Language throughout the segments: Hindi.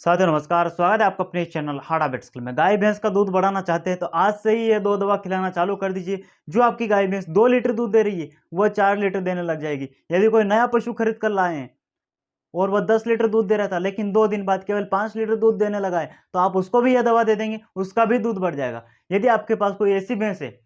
साथियों नमस्कार, स्वागत है आपका अपने चैनल हार्ड हैबिट्स में। गाय भैंस का दूध बढ़ाना चाहते हैं तो आज से ही ये 2 दवा खिलाना चालू कर दीजिए। जो आपकी गाय भैंस 2 लीटर दूध दे रही है वह 4 लीटर देने लग जाएगी। यदि कोई नया पशु खरीद कर लाए हैं और वह 10 लीटर दूध दे रहा था लेकिन 2 दिन बाद केवल 5 लीटर दूध देने लगा है तो आप उसको भी यह दवा दे देंगे, उसका भी दूध बढ़ जाएगा। यदि आपके पास कोई ऐसी भैंस है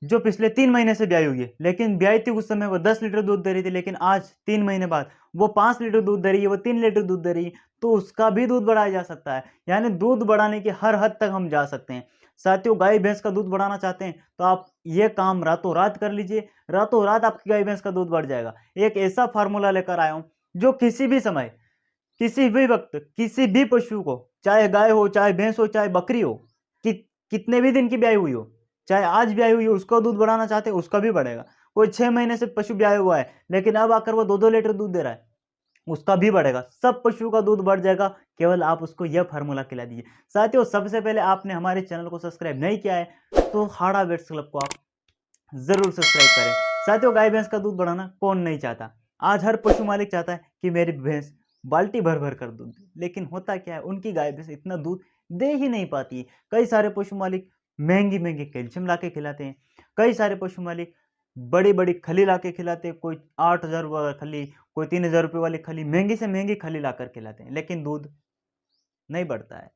जो पिछले 3 महीने से ब्याई हुई है, लेकिन ब्याई थी उस समय वो 10 लीटर दूध दे रही थी, लेकिन आज 3 महीने बाद वो 5 लीटर दूध दे रही है, वो 3 लीटर दूध दे रही है, तो उसका भी दूध बढ़ाया जा सकता है। यानी दूध बढ़ाने की हर हद तक हम जा सकते हैं। साथियों, गाय भैंस का दूध बढ़ाना चाहते हैं तो आप ये काम रातों रात कर लीजिए, रातों रात आपकी गाय भैंस का दूध बढ़ जाएगा। एक ऐसा फार्मूला लेकर आया हूँ जो किसी भी समय, किसी भी वक्त, किसी भी पशु को, चाहे गाय हो, चाहे भैंस हो, चाहे बकरी हो, कि कितने भी दिन की ब्याई हुई हो, चाहे आज ब्याई हुई हो, उसको दूध बढ़ाना चाहते हैं उसका भी बढ़ेगा। कोई 6 महीने से पशु ब्याया हुआ है लेकिन अब आकर वो 2-2 लीटर दूध दे रहा है, उसका भी बढ़ेगा। सब पशु का दूध बढ़ जाएगा, केवल आप उसको यह फार्मूला खिला दीजिए। साथियों, सबसे पहले आपने हमारे चैनल को सब्सक्राइब नहीं किया है तो हाड़ा वेट्स क्लब को आप जरूर सब्सक्राइब करें। साथियों, गाय भैंस का दूध बढ़ाना कौन नहीं चाहता। आज हर पशु मालिक चाहता है कि मेरी भैंस बाल्टी भर भर कर दूध दे, लेकिन होता क्या है, उनकी गाय भैंस इतना दूध दे ही नहीं पाती है। कई सारे पशु मालिक महंगी महंगी कैल्शियम ला के खिलाते हैं, कई सारे पशु मालिक बड़ी बड़ी खली ला के खिलाते हैं। कोई 8,000 वाली खली, कोई 3,000 रुपये वाली खली, महंगी से महंगी खली ला कर खिलाते हैं, लेकिन दूध नहीं बढ़ता है।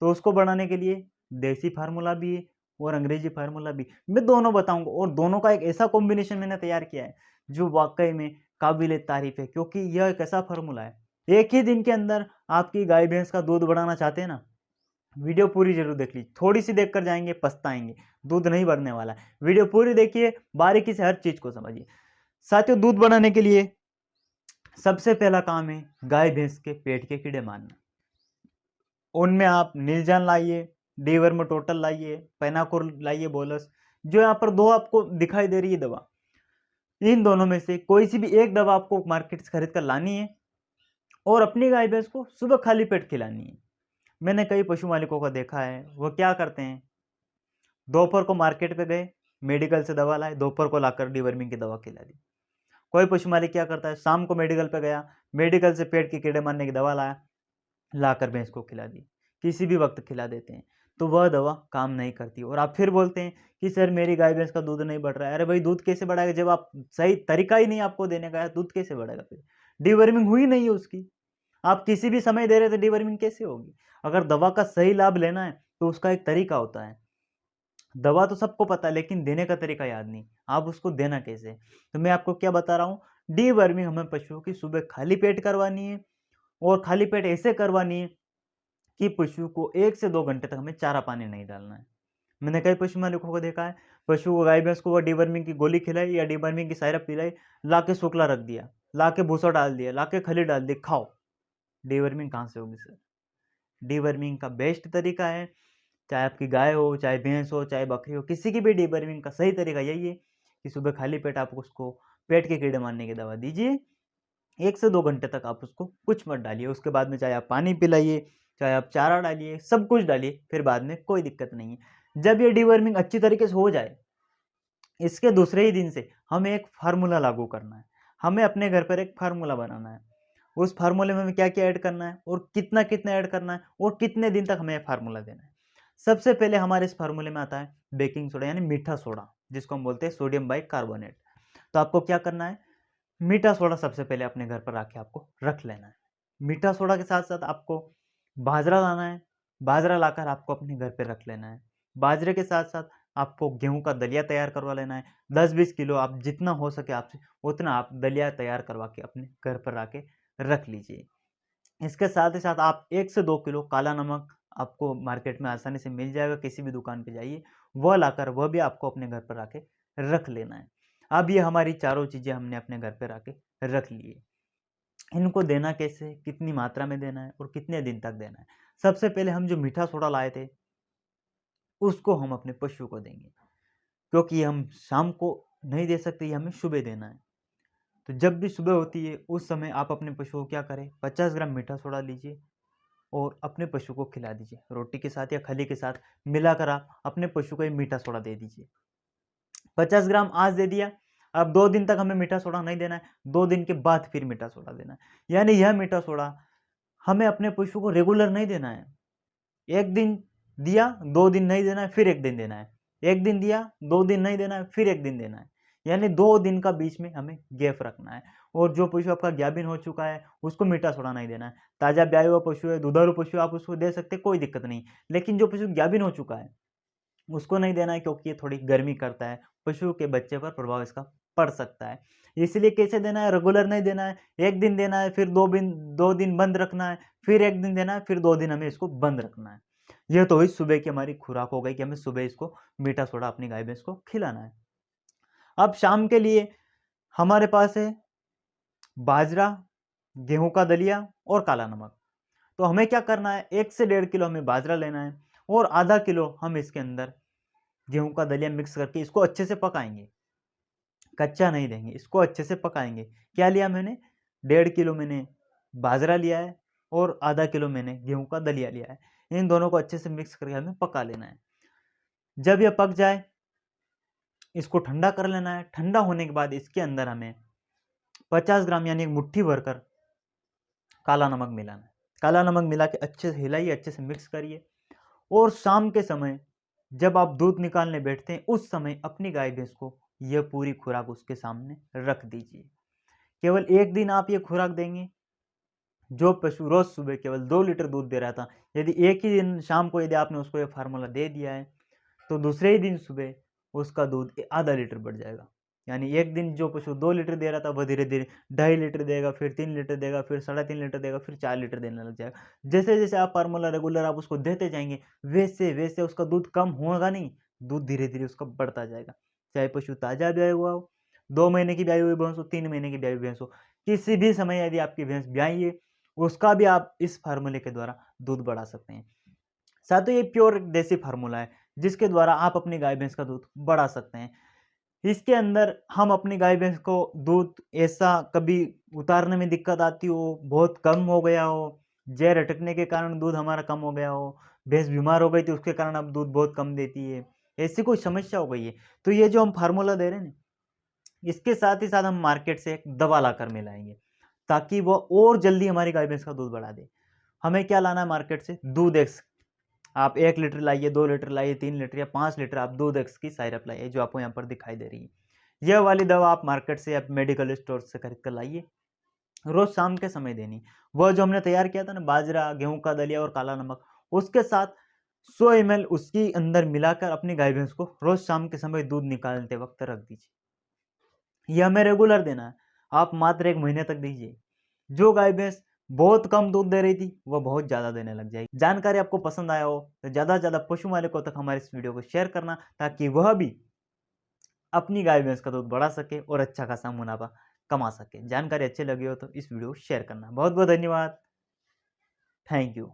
तो उसको बढ़ाने के लिए देसी फार्मूला भी है और अंग्रेजी फार्मूला भी, मैं दोनों बताऊंगा। और दोनों का एक ऐसा कॉम्बिनेशन मैंने तैयार किया है जो वाकई में काबिल तारीफ है, क्योंकि यह एक ऐसा फार्मूला है एक ही दिन के अंदर आपकी गाय भैंस का दूध बढ़ाना चाहते हैं ना, वीडियो पूरी जरूर देख लीजिए। थोड़ी सी देखकर जाएंगे पछताएंगे, दूध नहीं बढ़ने वाला है। वीडियो पूरी देखिए, बारीकी से हर चीज को समझिए। साथियों, दूध बढ़ाने के लिए सबसे पहला काम है गाय भैंस के पेट के कीड़े मारना। उनमें आप नीलजान लाइए, डीवर्म टोटल लाइए, पेनाकोर लाइए, बोलस, जो यहाँ पर दो आपको दिखाई दे रही है दवा, इन दोनों में से कोई सी भी एक दवा आपको मार्केट से खरीद कर लानी है और अपनी गाय भैंस को सुबह खाली पेट खिलानी है। मैंने कई पशु मालिकों को देखा है, वो क्या करते हैं, दोपहर को मार्केट पे गए, मेडिकल से दवा लाए, दोपहर को लाकर डीवर्मिंग की दवा खिला दी। कोई पशु मालिक क्या करता है, शाम को मेडिकल पे गया, मेडिकल से पेट के कीड़े मारने की दवा लाया, लाकर भैंस को खिला दी। किसी भी वक्त खिला देते हैं तो वह दवा काम नहीं करती और आप फिर बोलते हैं कि सर मेरी गाय भैंस का दूध नहीं बढ़ रहा है। अरे भाई, दूध कैसे बढ़ाएगा जब आप सही तरीका ही नहीं आपको देने का है, दूध कैसे बढ़ेगा? फिर डीवर्मिंग हुई नहीं है उसकी, आप किसी भी समय दे रहे थे, डीवर्मिंग कैसे होगी? अगर दवा का सही लाभ लेना है तो उसका एक तरीका होता है। दवा तो सबको पता है लेकिन देने का तरीका याद नहीं, आप उसको देना कैसे? तो मैं आपको क्या बता रहा हूँ, डीवर्मिंग हमें पशुओं की सुबह खाली पेट करवानी है और खाली पेट ऐसे करवानी है कि पशु को 1 से 2 घंटे तक हमें चारा पानी नहीं डालना है। मैंने कई पशु मालिकों को देखा है, पशु को, गाय भैंस को वो डीवर्मिंग की गोली खिलाई या डीवर्मिंग की सायरप पिलाई, लाके सूखला रख दिया, लाके भूसा डाल दिया, लाके खली डाल दी, खाओ। डीवर्मिंग कहाँ से होगी सर? डीवर्मिंग का बेस्ट तरीका है, चाहे आपकी गाय हो, चाहे भैंस हो, चाहे बकरी हो, किसी की भी डीवर्मिंग का सही तरीका यही है कि सुबह खाली पेट आप उसको पेट के कीड़े मारने की दवा दीजिए। 1 से 2 घंटे तक आप उसको कुछ मत डालिए, उसके बाद में चाहे आप पानी पिलाइए, चाहे आप चारा डालिए, सब कुछ डालिए, फिर बाद में कोई दिक्कत नहीं है। जब ये डीवर्मिंग अच्छी तरीके से हो जाए, इसके दूसरे ही दिन से हमें एक फार्मूला लागू करना है। हमें अपने घर पर एक फार्मूला बनाना है। उस फार्मूले में हमें क्या-क्या ऐड करना है और कितना-कितना ऐड करना है और कितने दिन तक हमें ये फार्मूला देना है। सबसे पहले हमारे इस फार्मूले में आता है बेकिंग सोडा, यानी मीठा सोडा, जिसको हम बोलते हैं सोडियम बाइकार्बोनेट। तो आपको क्या करना है, मीठा सोडा सबसे पहले अपने घर पर आके आपको रख लेना है। मीठा सोडा के साथ-साथ आपको बाजरा लाना है, बाजरा लाकर आपको अपने घर पे रख लेना है। बाजरे के साथ-साथ आपको गेहूँ का दलिया तैयार करवा लेना है। 10-20 किलो, आप जितना हो सके आपसे उतना आप दलिया तैयार करवा के अपने घर पर आके रख लीजिए। इसके साथ ही साथ आप 1 से 2 किलो काला नमक, आपको मार्केट में आसानी से मिल जाएगा, किसी भी दुकान पे जाइए, वह लाकर वह भी आपको अपने घर पर आके रख लेना है। अब ये हमारी चारों चीज़ें हमने अपने घर पे आके रख ली है। इनको देना कैसे, कितनी मात्रा में देना है और कितने दिन तक देना है? सबसे पहले हम जो मीठा सोडा लाए थे, उसको हम अपने पशु को देंगे, क्योंकि ये हम शाम को नहीं दे सकते, ये हमें सुबह देना है। तो जब भी सुबह होती है उस समय आप अपने पशु को क्या करें, 50 ग्राम मीठा सोडा लीजिए और अपने पशु को खिला दीजिए। रोटी के साथ या खली के साथ मिलाकर आप अपने पशु को ये मीठा सोडा दे दीजिए। 50 ग्राम आज दे दिया, अब 2 दिन तक हमें मीठा सोडा नहीं देना है, 2 दिन के बाद फिर मीठा सोडा देना है। यानी यह मीठा सोडा हमें अपने पशु को रेगुलर नहीं देना है। एक दिन दिया, 2 दिन नहीं देना है, फिर 1 दिन देना है। 1 दिन दिया, 2 दिन नहीं देना है, फिर 1 दिन देना है। यानी 2 दिन का बीच में हमें गैप रखना है। और जो पशु आपका गाभिन हो चुका है, उसको मीठा सोडा नहीं देना है। ताज़ा ब्याया हुआ पशु है, दुधारू पशु है, आप उसको दे सकते हैं, कोई दिक्कत नहीं। लेकिन जो पशु गाभिन हो चुका है, उसको नहीं देना है, क्योंकि ये थोड़ी गर्मी करता है, पशु के बच्चे पर प्रभाव इसका पड़ सकता है। इसलिए कैसे देना है, रेगुलर नहीं देना है। 1 दिन देना है, फिर 2 दिन बंद रखना है, फिर 1 दिन देना है, फिर 2 दिन हमें इसको बंद रखना है। यह तो हुई सुबह की हमारी खुराक हो गई कि हमें सुबह इसको मीठा सोडा अपनी गाय भैंस को खिलाना है। अब शाम के लिए हमारे पास है बाजरा, गेहूं का दलिया और काला नमक। तो हमें क्या करना है, 1 से 1.5 किलो हमें बाजरा लेना है और आधा किलो हम इसके अंदर गेहूं का दलिया मिक्स करके इसको अच्छे से पकाएंगे। कच्चा नहीं देंगे, इसको अच्छे से पकाएंगे। क्या लिया मैंने, 1.5 किलो मैंने बाजरा लिया है और आधा किलो मैंने गेहूं का दलिया लिया है। इन दोनों को अच्छे से मिक्स करके हमें पका लेना है। जब यह पक जाए, इसको ठंडा कर लेना है। ठंडा होने के बाद इसके अंदर हमें 50 ग्राम यानी एक मुट्ठी भरकर काला नमक मिलाना है। काला नमक मिला के अच्छे से हिलाइए, अच्छे से मिक्स करिए। और शाम के समय जब आप दूध निकालने बैठते हैं, उस समय अपनी गाय भैंस को यह पूरी खुराक उसके सामने रख दीजिए। केवल 1 दिन आप ये खुराक देंगे। जो पशु रोज सुबह केवल 2 लीटर दूध दे रहा था, यदि एक ही दिन शाम को यदि आपने उसको ये फार्मूला दे दिया है, तो दूसरे ही दिन सुबह उसका दूध आधा लीटर बढ़ जाएगा। यानी एक दिन जो पशु 2 लीटर दे रहा था, वह धीरे धीरे 2.5 लीटर देगा, फिर 3 लीटर देगा, फिर 3.5 लीटर देगा, फिर 4 लीटर देने लग जाएगा। जैसे जैसे आप फार्मूला रेगुलर आप उसको देते जाएंगे, वैसे वैसे उसका दूध कम होगा नहीं, दूध धीरे धीरे उसका बढ़ता जाएगा। चाहे पशु ताजा ब्याया हुआ हो, 2 महीने की ब्याई हुई भैंस हो, 3 महीने की ब्याई हुई भैंस हो, किसी भी समय यदि आपकी भैंस ब्याई है, उसका भी आप इस फार्मूले के द्वारा दूध बढ़ा सकते हैं। साथ ही ये प्योर देसी फार्मूला है, जिसके द्वारा आप अपनी गाय भैंस का दूध बढ़ा सकते हैं। इसके अंदर हम अपनी गाय भैंस को दूध ऐसा कभी उतारने में दिक्कत आती हो, बहुत कम हो गया हो, जहर अटकने के कारण दूध हमारा कम हो गया हो, भैंस बीमार हो गई थी उसके कारण अब दूध बहुत कम देती है, ऐसी कोई समस्या हो गई है, तो ये जो हम फार्मूला दे रहे हैं ना, इसके साथ ही साथ हम मार्केट से एक दवा लाकर मिलाएंगे, ताकि वो और जल्दी हमारी गाय भैंस का दूध बढ़ा दे। हमें क्या लाना है मार्केट से, दूध एक्स। आप 1 लीटर लाइए, 2 लीटर लाइए, 3 लीटर या 5 लीटर आप दूध एक्स की साइरप लाइए, जो आपको यहाँ पर दिखाई दे रही है। यह वाली दवा आप मार्केट से या मेडिकल स्टोर से खरीद कर लाइए। रोज शाम के समय देनी। वह जो हमने तैयार किया था ना, बाजरा, गेहूं का दलिया और काला नमक, उसके साथ 100 ml उसकी अंदर मिलाकर अपनी गाय भैंस को रोज शाम के समय दूध निकालते वक्त रख दीजिए। यह हमें रेगुलर देना है। आप मात्र 1 महीने तक दीजिए। जो गाय भैंस बहुत कम दूध दे रही थी, वह बहुत ज़्यादा देने लग जाएगी। जानकारी आपको पसंद आया हो तो ज़्यादा से ज़्यादा पशु मालिकों तक हमारे इस वीडियो को शेयर करना, ताकि वह भी अपनी गाय भैंस का दूध बढ़ा सके और अच्छा खासा मुनाफा कमा सके। जानकारी अच्छी लगी हो तो इस वीडियो को शेयर करना। बहुत बहुत धन्यवाद। Thank you.